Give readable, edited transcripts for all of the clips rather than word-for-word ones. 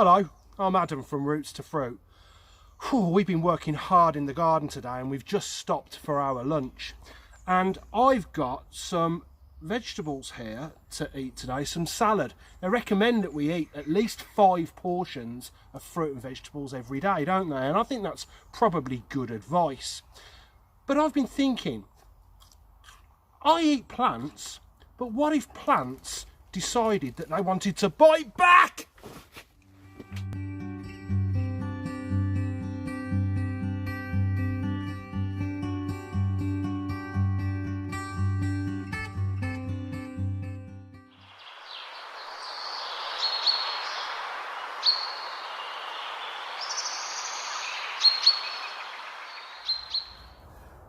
Hello, I'm Adam from Roots to Fruit. We've been working hard in the garden today and we've just stopped for our lunch. And I've got some vegetables here to eat today, some salad. They recommend that we eat at least 5 portions of fruit and vegetables every day, don't they? And I think that's probably good advice. But I've been thinking, I eat plants, but what if plants decided that they wanted to bite back?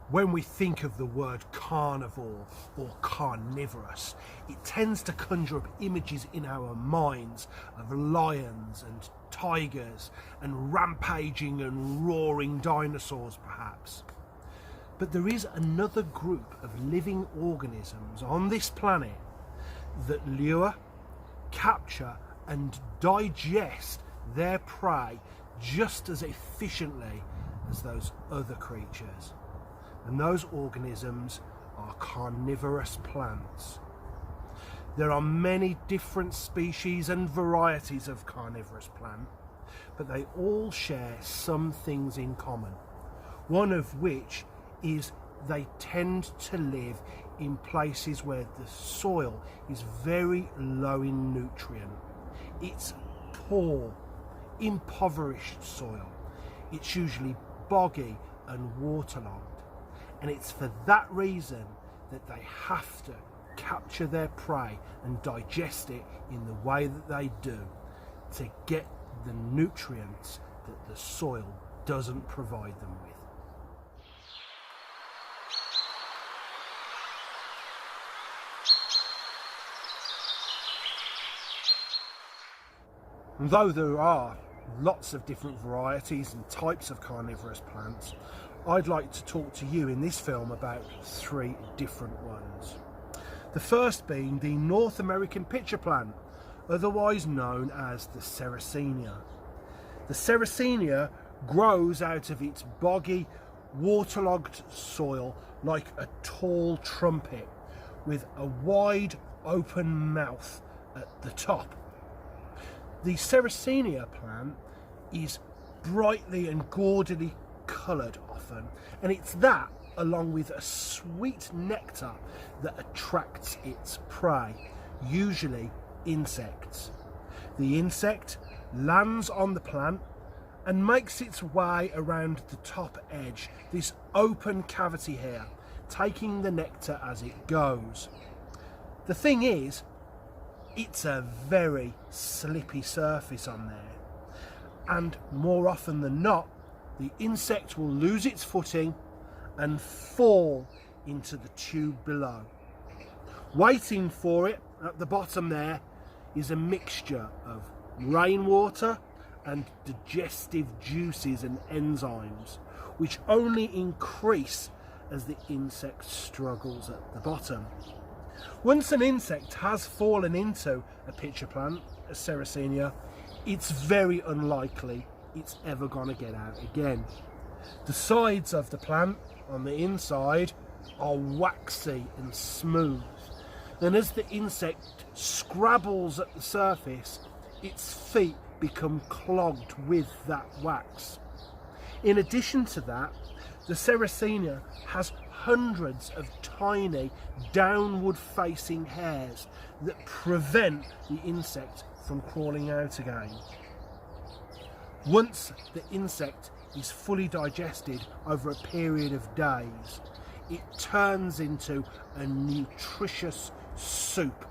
When we think of the word carnivore or carnivorous, it tends to conjure up images in our minds of lions and tigers and rampaging and roaring dinosaurs perhaps. But there is another group of living organisms on this planet that lure, capture and digest their prey just as efficiently as those other creatures. And those organisms are carnivorous plants. There are many different species and varieties of carnivorous plant, but they all share some things in common. One of which is they tend to live in places where the soil is very low in nutrient. It's poor, impoverished soil. It's usually boggy and waterlogged. And it's for that reason that they have to capture their prey and digest it in the way that they do to get the nutrients that the soil doesn't provide them with. And though there are lots of different varieties and types of carnivorous plants, I'd like to talk to you in this film about 3 different ones. The first being the North American pitcher plant, otherwise known as the Sarracenia. The Sarracenia grows out of its boggy, waterlogged soil like a tall trumpet with a wide open mouth at the top. The Sarracenia plant is brightly and gaudily coloured often, and it's that, along with a sweet nectar, that attracts its prey, usually insects. The insect lands on the plant and makes its way around the top edge, this open cavity here, taking the nectar as it goes. The thing is, it's a very slippy surface on there, and more often than not, the insect will lose its footing and fall into the tube below. Waiting for it at the bottom there is a mixture of rainwater and digestive juices and enzymes, which only increase as the insect struggles at the bottom. Once an insect has fallen into a pitcher plant, a Sarracenia, it's very unlikely it's ever going to get out again. The sides of the plant on the inside are waxy and smooth, and as the insect scrabbles at the surface, its feet become clogged with that wax. In addition to that, the Sarracenia has hundreds of tiny downward facing hairs that prevent the insect from crawling out again. Once the insect is fully digested over a period of days, it turns into a nutritious soup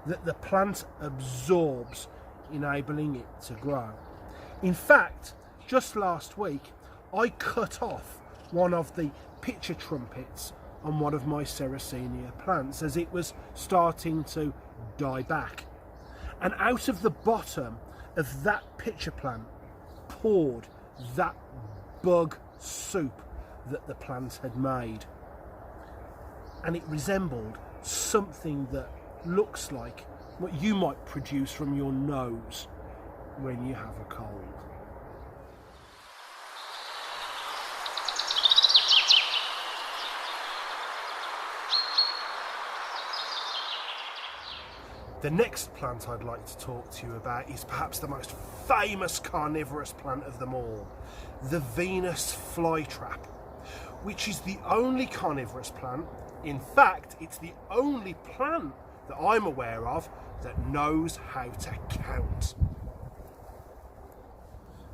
that the plant absorbs, enabling it to grow. In fact, just last week, I cut off one of the pitcher trumpets on one of my Sarracenia plants as it was starting to die back. And out of the bottom of that pitcher plant poured that bug soup that the plant had made. And it resembled something that looks like what you might produce from your nose. when you have a cold. The next plant I'd like to talk to you about is perhaps the most famous carnivorous plant of them all, the Venus flytrap, which is the only carnivorous plant, in fact it's the only plant that I'm aware of that knows how to count.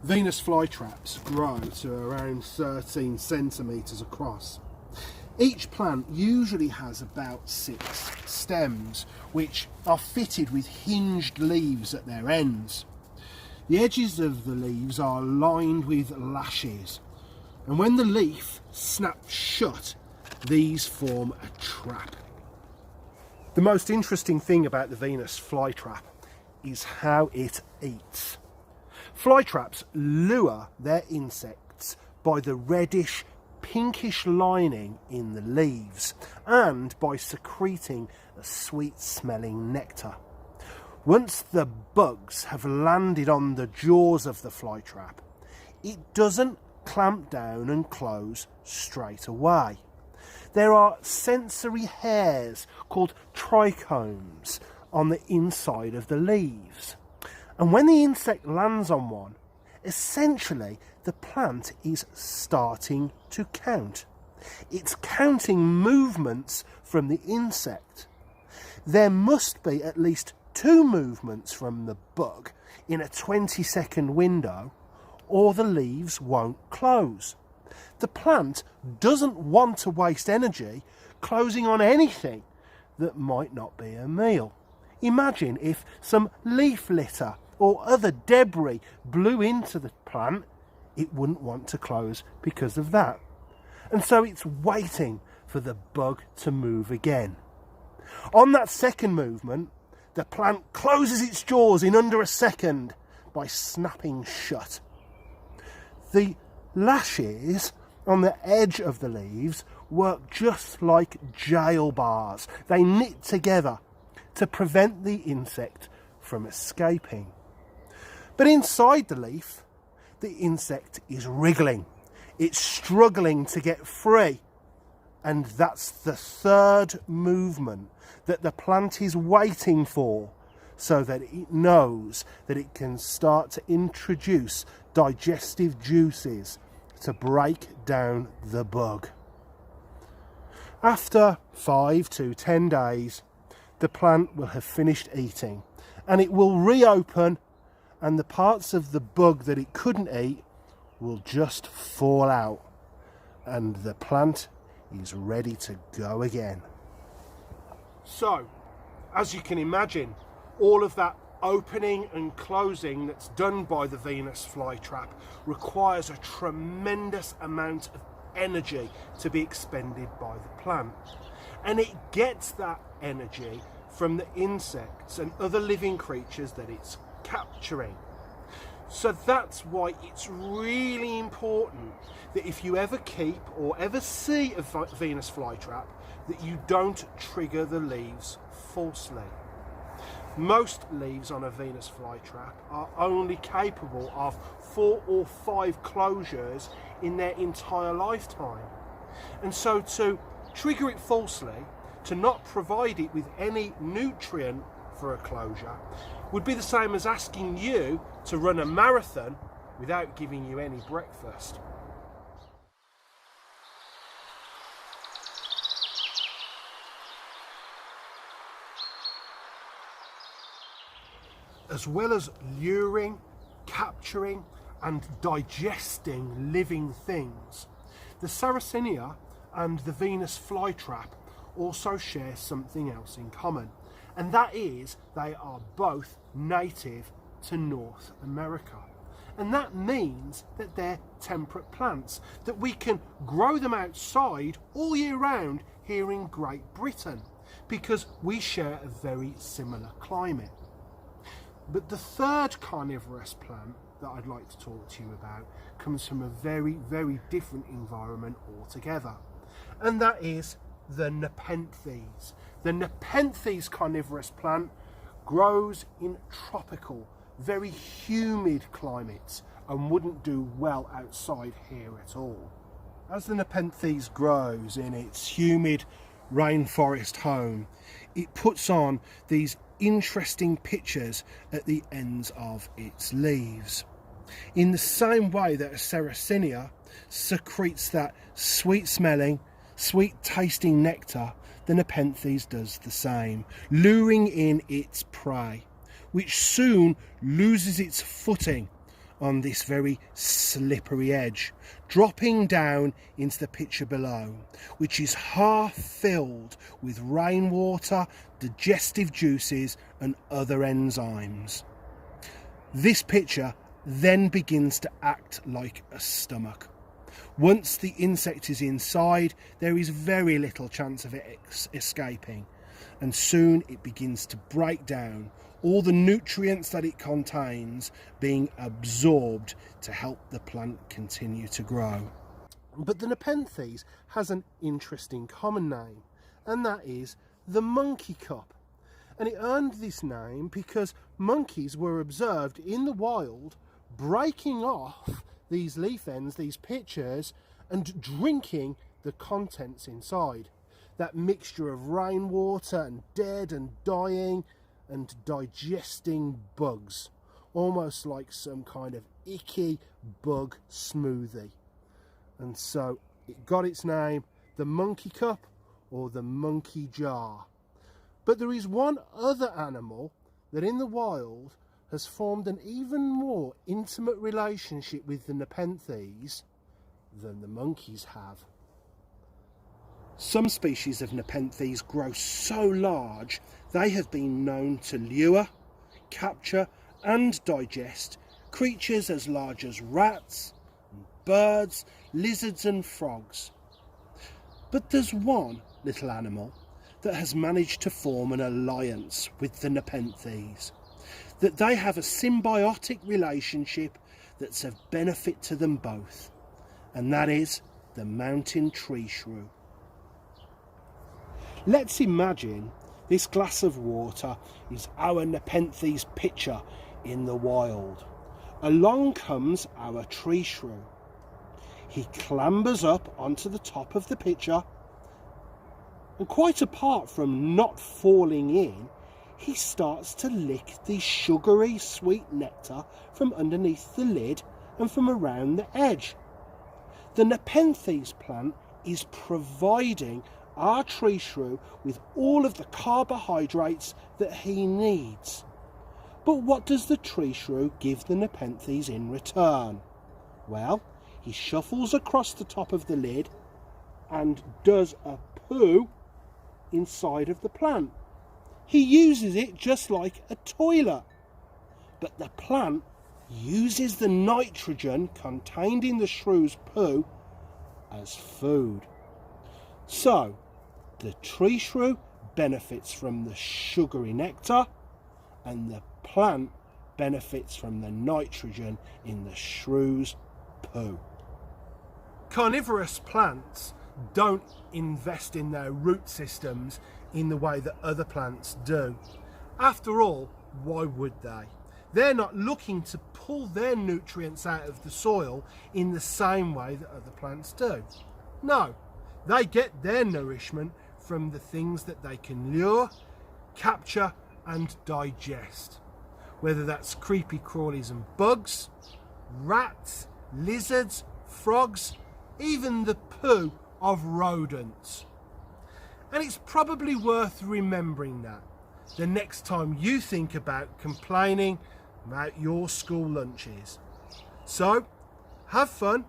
Venus flytraps grow to around 13 centimetres across. Each plant usually has about 6 stems, which are fitted with hinged leaves at their ends. The edges of the leaves are lined with lashes, and when the leaf snaps shut, these form a trap. The most interesting thing about the Venus flytrap is how it eats. Flytraps lure their insects by the reddish pinkish lining in the leaves and by secreting a sweet smelling nectar. Once the bugs have landed on the jaws of the flytrap, it doesn't clamp down and close straight away. There are sensory hairs called trichomes on the inside of the leaves, and when the insect lands on one, essentially the plant is starting to count. It's counting movements from the insect. There must be at least 2 movements from the bug in a 20-second window, or the leaves won't close. The plant doesn't want to waste energy closing on anything that might not be a meal. Imagine if some leaf litter or other debris blew into the plant, it wouldn't want to close because of that. And so it's waiting for the bug to move again. On that second movement, the plant closes its jaws in under a second by snapping shut. The lashes on the edge of the leaves work just like jail bars. They knit together to prevent the insect from escaping. But inside the leaf, the insect is wriggling. It's struggling to get free. And that's the third movement that the plant is waiting for, so that it knows that it can start to introduce digestive juices to break down the bug. After 5 to 10 days, the plant will have finished eating, and it will reopen, and the parts of the bug that it couldn't eat will just fall out, and the plant is ready to go again. So, as you can imagine, all of that opening and closing that's done by the Venus flytrap requires a tremendous amount of energy to be expended by the plant. And it gets that energy from the insects and other living creatures that it's capturing. So that's why it's really important that if you ever keep or ever see a Venus flytrap, that you don't trigger the leaves falsely. Most leaves on a Venus flytrap are only capable of 4 or 5 closures in their entire lifetime. And so to trigger it falsely, to not provide it with any nutrient for a closure, would be the same as asking you to run a marathon without giving you any breakfast. As well as luring, capturing and digesting living things, the Sarracenia and the Venus flytrap also share something else in common, and that is they are both native to North America. And that means that they're temperate plants, that we can grow them outside all year round here in Great Britain, because we share a very similar climate. But the third carnivorous plant that I'd like to talk to you about comes from a very, very different environment altogether, and that is the Nepenthes. The Nepenthes carnivorous plant grows in tropical, very humid climates and wouldn't do well outside here at all. As the Nepenthes grows in its humid rainforest home, it puts on these interesting pictures at the ends of its leaves. In the same way that a Sarracenia secretes that sweet smelling, sweet tasting nectar, the Nepenthes does the same, luring in its prey, which soon loses its footing on this very slippery edge, dropping down into the pitcher below, which is half filled with rainwater, digestive juices and other enzymes. This pitcher then begins to act like a stomach. Once the insect is inside, there is very little chance of it escaping, and soon it begins to break down, all the nutrients that it contains being absorbed to help the plant continue to grow. But the Nepenthes has an interesting common name, and that is the monkey cup. And it earned this name because monkeys were observed in the wild breaking off these leaf ends, these pitchers, and drinking the contents inside. That mixture of rainwater and dead and dying and digesting bugs, almost like some kind of icky bug smoothie. And so it got its name, the monkey cup or the monkey jar. But there is one other animal that in the wild has formed an even more intimate relationship with the Nepenthes than the monkeys have. Some species of Nepenthes grow so large they have been known to lure, capture and digest creatures as large as rats, birds, lizards and frogs. But there's one little animal that has managed to form an alliance with the Nepenthes, that they have a symbiotic relationship that's of benefit to them both, and that is the mountain tree shrew. Let's imagine this glass of water is our Nepenthes pitcher in the wild. Along comes our tree shrew. He clambers up onto the top of the pitcher, and quite apart from not falling in, he starts to lick the sugary sweet nectar from underneath the lid and from around the edge. The Nepenthes plant is providing our tree shrew with all of the carbohydrates that he needs. But what does the tree shrew give the Nepenthes in return? Well, he shuffles across the top of the lid and does a poo inside of the plant. He uses it just like a toilet, but the plant uses the nitrogen contained in the shrew's poo as food. So, the tree shrew benefits from the sugary nectar, and the plant benefits from the nitrogen in the shrew's poo. Carnivorous plants don't invest in their root systems in the way that other plants do. After all, why would they? They're not looking to pull their nutrients out of the soil in the same way that other plants do. No, they get their nourishment from the things that they can lure, capture and digest. Whether that's creepy crawlies and bugs, rats, lizards, frogs, even the poo of rodents. And it's probably worth remembering that the next time you think about complaining about your school lunches. So, have fun,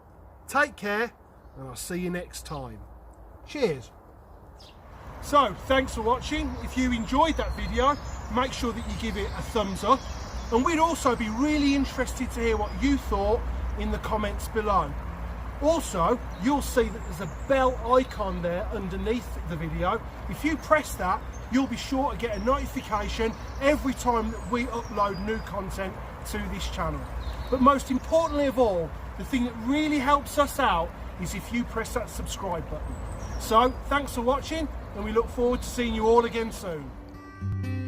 take care, and I'll see you next time. Cheers. So, thanks for watching. If you enjoyed that video, make sure that you give it a thumbs up. And we'd also be really interested to hear what you thought in the comments below. Also, you'll see that there's a bell icon there underneath the video. If you press that, you'll be sure to get a notification every time that we upload new content to this channel. But most importantly of all, the thing that really helps us out is if you press that subscribe button. So, thanks for watching, and we look forward to seeing you all again soon.